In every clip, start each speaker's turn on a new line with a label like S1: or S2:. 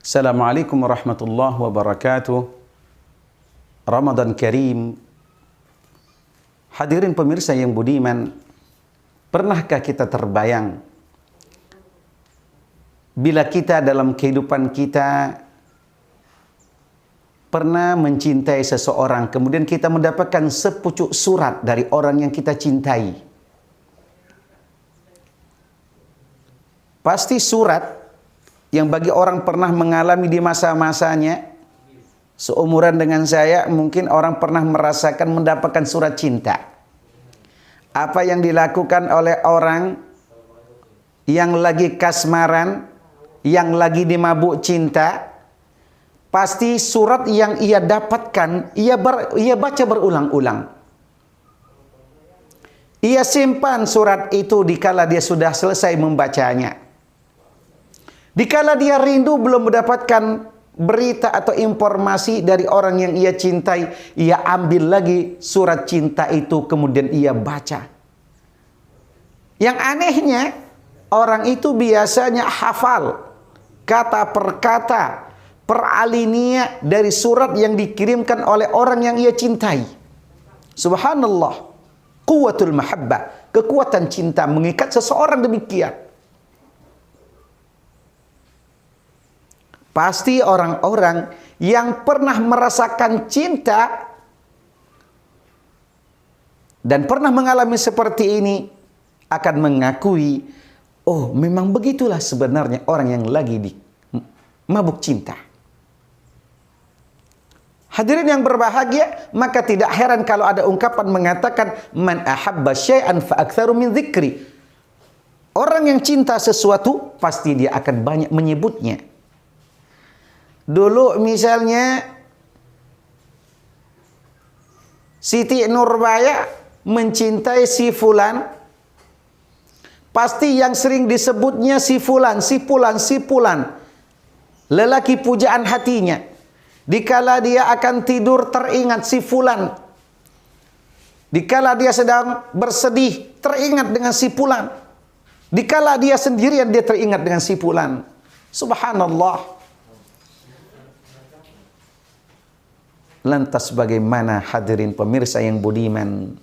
S1: Assalamualaikum warahmatullahi wabarakatuh. Ramadan Karim. Hadirin pemirsa yang budiman, pernahkah kita terbayang bila kita dalam kehidupan kita pernah mencintai seseorang, kemudian kita mendapatkan sepucuk surat dari orang yang kita cintai? Pasti surat yang bagi orang pernah mengalami di masa-masanya seumuran dengan saya, mungkin orang pernah merasakan mendapatkan surat cinta. Apa yang dilakukan oleh orang yang lagi kasmaran, yang lagi dimabuk cinta, pasti surat yang ia dapatkan, ia baca berulang-ulang. Ia simpan surat itu dikala dia sudah selesai membacanya. Dikala dia rindu belum mendapatkan berita atau informasi dari orang yang ia cintai, ia ambil lagi surat cinta itu kemudian ia baca. Yang anehnya, orang itu biasanya hafal kata per kata, per alinea dari surat yang dikirimkan oleh orang yang ia cintai. Subhanallah, quwwatul mahabbah, kekuatan cinta mengikat seseorang demikian. Pasti orang-orang yang pernah merasakan cinta dan pernah mengalami seperti ini akan mengakui, oh memang begitulah sebenarnya orang yang lagi di mabuk cinta. Hadirin yang berbahagia, maka tidak heran kalau ada ungkapan mengatakan man ahabba syai'an fa aktsaru min dzikri. Orang yang cinta sesuatu pasti dia akan banyak menyebutnya. Dulu misalnya Siti Nurbaya mencintai si fulan, pasti yang sering disebutnya si fulan, si fulan, si fulan. Lelaki pujaan hatinya. Dikala dia akan tidur teringat si fulan. Dikala dia sedang bersedih teringat dengan si fulan. Dikala dia sendirian dia teringat dengan si fulan. Subhanallah. Lantas bagaimana hadirin pemirsa yang budiman,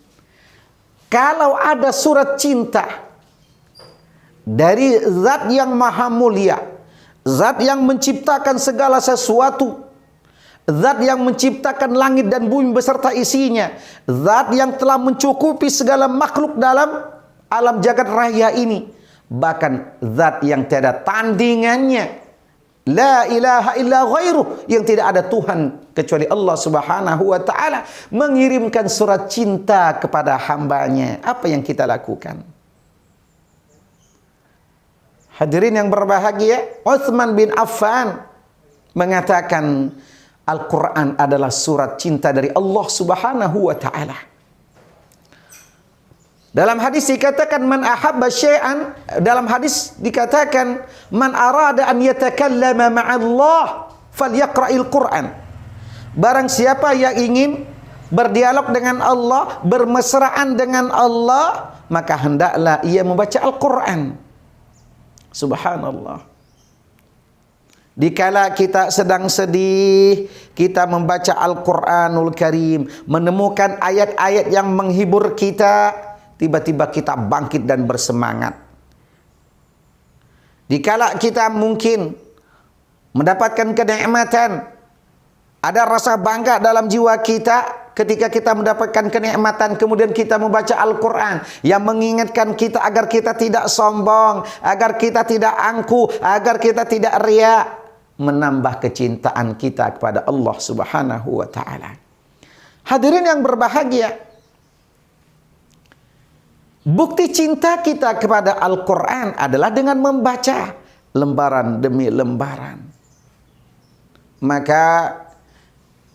S1: kalau ada surat cinta dari zat yang maha mulia, zat yang menciptakan segala sesuatu, zat yang menciptakan langit dan bumi beserta isinya, zat yang telah mencukupi segala makhluk dalam alam jagat raya ini, bahkan zat yang tiada tandingannya, la ilaha illa ghairuh, yang tidak ada Tuhan kecuali Allah subhanahu wa ta'ala, mengirimkan surat cinta kepada hambanya. Apa yang kita lakukan? Hadirin yang berbahagia, Utsman bin Affan mengatakan Al-Quran adalah surat cinta dari Allah subhanahu wa ta'ala. Dalam hadis dikatakan man ahabba syai'an, dalam hadis dikatakan man arada an yatakallama ma'allah falyaqra'il Qur'an. Barang siapa yang ingin berdialog dengan Allah, bermesraan dengan Allah, maka hendaklah ia membaca Al-Qur'an. Subhanallah. Dikala kita sedang sedih, kita membaca Al-Qur'anul Karim, menemukan ayat-ayat yang menghibur kita, tiba-tiba kita bangkit dan bersemangat. Dikala kita mungkin mendapatkan kenikmatan, ada rasa bangga dalam jiwa kita ketika kita mendapatkan kenikmatan, kemudian kita membaca Al-Quran yang mengingatkan kita agar kita tidak sombong, agar kita tidak angkuh, agar kita tidak riya, menambah kecintaan kita kepada Allah subhanahu wa ta'ala. Hadirin yang berbahagia, bukti cinta kita kepada Al-Quran adalah dengan membaca lembaran demi lembaran. Maka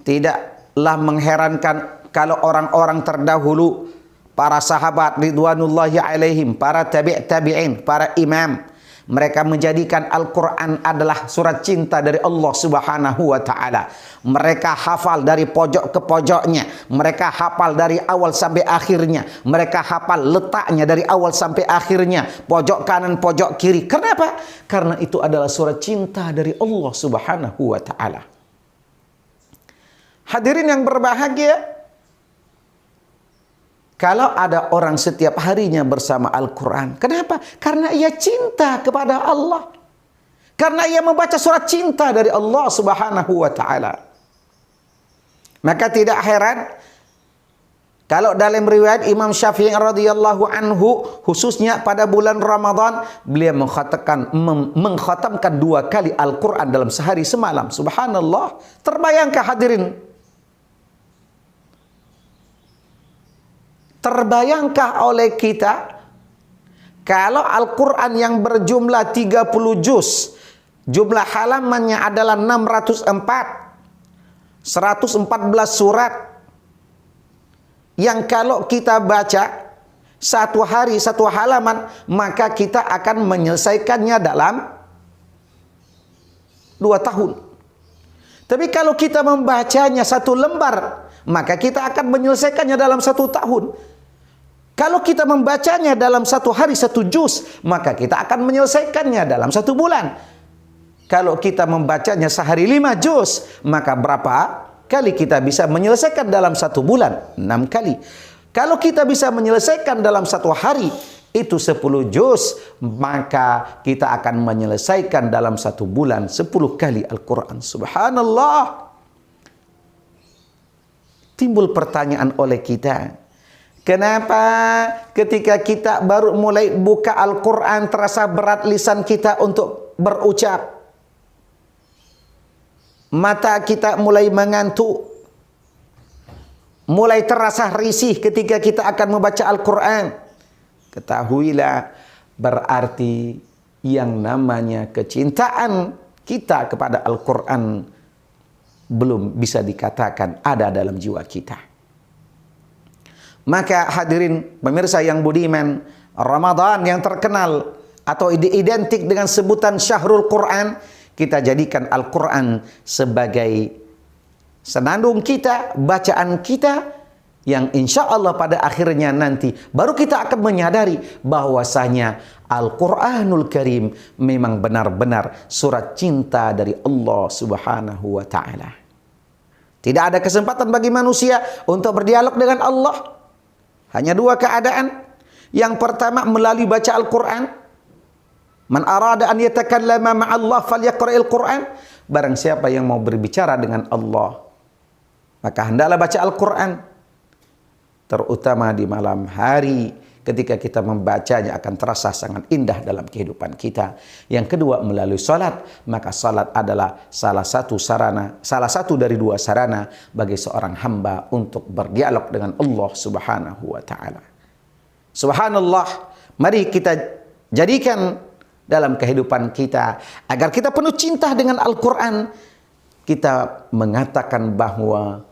S1: tidaklah mengherankan kalau orang-orang terdahulu, para sahabat ridwanullahi alaihim, para tabi'in, para imam, Mereka menjadikan Al-Quran adalah surat cinta dari Allah Subhanahu wa Ta'ala. Mereka hafal dari pojok ke pojoknya. Mereka hafal dari awal sampai akhirnya. Mereka hafal letaknya dari awal sampai akhirnya. Pojok kanan, pojok kiri. Kenapa? Karena itu adalah surat cinta dari Allah Subhanahu wa Ta'ala. Hadirin yang berbahagia, kalau ada orang setiap harinya bersama Al-Quran. Kenapa? Karena ia cinta kepada Allah. Karena ia membaca surat cinta dari Allah Subhanahu wa Ta'ala. Maka tidak heran kalau dalam riwayat Imam Syafi'i radhiyallahu anhu, khususnya pada bulan Ramadan, beliau mengkhatamkan 2 kali Al-Quran dalam sehari semalam. Subhanallah. Terbayangkah hadirin? Terbayangkah oleh kita kalau Al-Quran yang berjumlah 30 juz, jumlah halamannya adalah 604, 114 surat, yang kalau kita baca satu hari satu halaman, maka kita akan menyelesaikannya dalam 2 tahun. Tapi kalau kita membacanya 1 lembar, maka kita akan menyelesaikannya dalam 1 tahun. Kalau kita membacanya dalam 1 hari 1 juz, maka kita akan menyelesaikannya dalam 1 bulan. Kalau kita membacanya sehari 5 juz, maka berapa kali kita bisa menyelesaikan dalam 1 bulan? 6 kali. Kalau kita bisa menyelesaikan dalam 1 hari itu 10 juz, maka kita akan menyelesaikan dalam 1 bulan 10 kali Al-Quran. Subhanallah. Timbul pertanyaan oleh kita, kenapa ketika kita baru mulai buka Al-Quran terasa berat lisan kita untuk berucap? Mata kita mulai mengantuk. Mulai terasa risih ketika kita akan membaca Al-Quran. Ketahuilah, berarti yang namanya kecintaan kita kepada Al-Quran belum bisa dikatakan ada dalam jiwa kita. Maka hadirin pemirsa yang budiman, Ramadan yang terkenal atau identik dengan sebutan Syahrul Quran, kita jadikan Al-Quran sebagai senandung kita, bacaan kita, yang insya Allah pada akhirnya nanti baru kita akan menyadari bahwasanya Al-Quranul Karim memang benar-benar surat cinta dari Allah Subhanahu wa Ta'ala. Tidak ada kesempatan bagi manusia untuk berdialog dengan Allah. Hanya 2 keadaan. Yang pertama melalui baca Al-Quran. Man arada an yatakallama ma'allah falyaqra'il Quran. Barang siapa yang mau berbicara dengan Allah, maka hendaklah baca Al-Quran. Terutama di malam hari ketika kita membacanya akan terasa sangat indah dalam kehidupan kita. Yang kedua melalui salat, maka salat adalah salah satu dari 2 sarana bagi seorang hamba untuk berdialog dengan Allah Subhanahu wa Ta'ala. Subhanallah, mari kita jadikan dalam kehidupan kita agar kita penuh cinta dengan Al-Quran. Kita mengatakan bahwa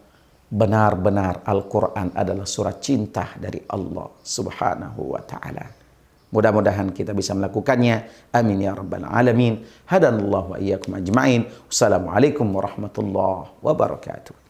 S1: benar-benar Al-Quran adalah surat cinta dari Allah Subhanahu wa Ta'ala. Mudah-mudahan kita bisa melakukannya. Amin ya rabbal alamin. Hadanallahu wa iyyakum ajma'in. Wassalamualaikum warahmatullahi wabarakatuh.